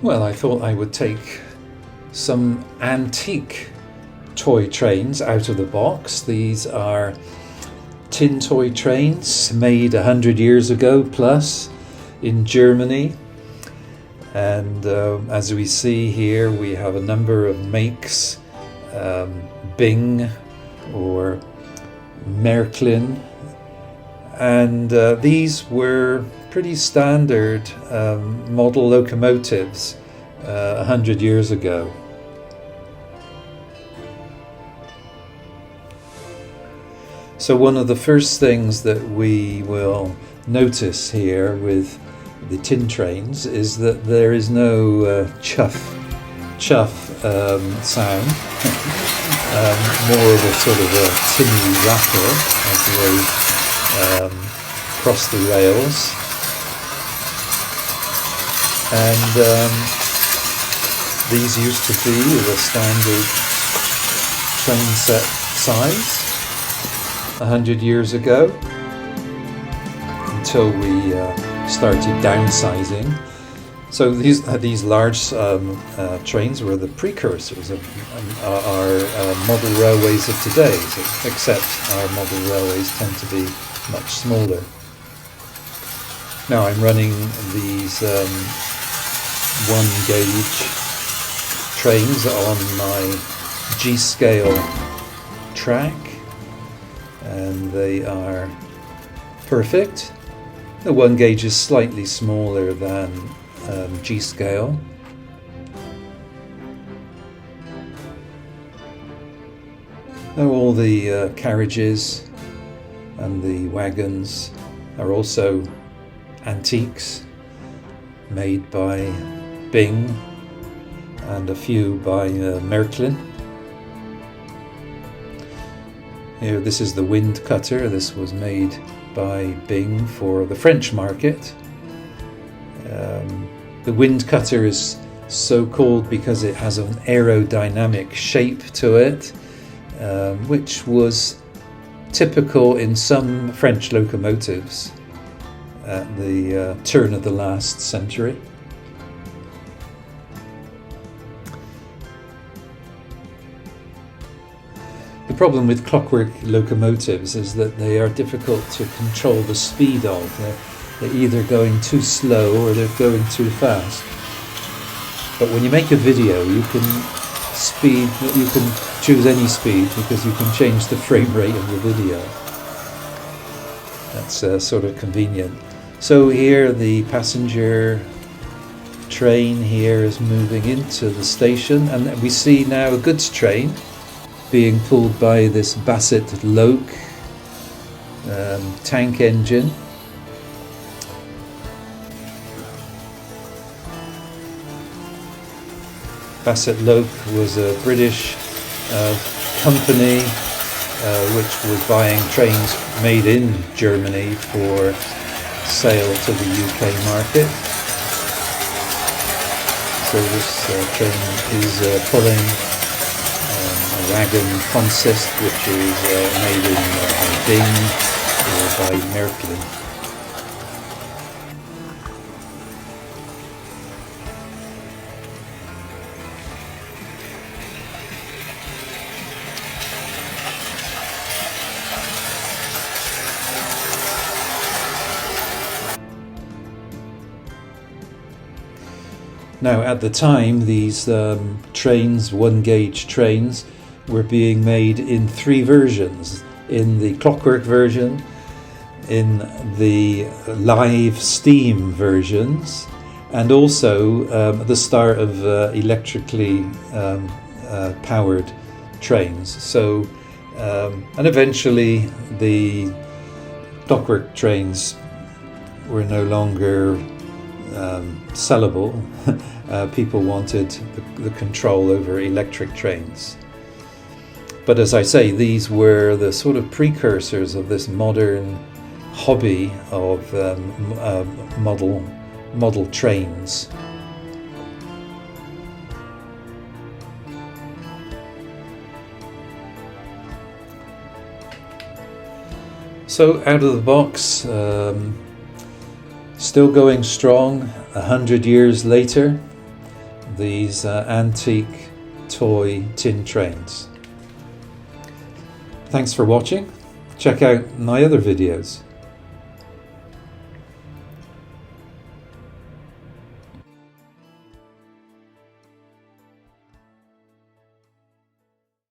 Well, I thought I would take some antique toy trains out of the box. These are tin toy trains made 100 years ago plus in Germany. And as we see here, we have a number of makes, Bing or Marklin, and these were pretty standard model locomotives 100 years ago. So one of the first things that we will notice here with the tin trains is that there is no chuff sound. More of a sort of a tinny rattle as they cross the rails, and these used to be the standard train set size 100 years ago, until we started downsizing. So these large trains were the precursors of our model railways of today, except our model railways tend to be much smaller. Now I'm running these 1 gauge trains on my G-scale track, and they are perfect. The 1 gauge is slightly smaller than G-scale. Now all the carriages and the wagons are also antiques, made by Bing and a few by Marklin. Here, this is the wind cutter. This was made by Bing for the French market. The wind cutter is so called because it has an aerodynamic shape to it, which was typical in some French locomotives at the turn of the last century. The problem with clockwork locomotives is that they are difficult to control the speed of. They're either going too slow or they're going too fast. But when you make a video, you can choose any speed, because you can change the frame rate of the video. That's sort of convenient. So here the passenger train here is moving into the station, and we see now a goods train being pulled by this Bassett-Lowke tank engine. Bassett-Lowke was a British company which was buying trains made in Germany for sale to the UK market. So this train is pulling a wagon consist, which is made in Bing or by Marklin. Now, at the time, these trains, 1 gauge trains, were being made in 3 versions: in the clockwork version, in the live steam versions, and also the start of electrically powered trains. So, and eventually the clockwork trains were no longer sellable. People wanted the control over electric trains. But as I say, these were the sort of precursors of this modern hobby of model trains. So out of the box, still going strong 100 years later. these antique toy tin trains. Thanks for watching. Check out my other videos.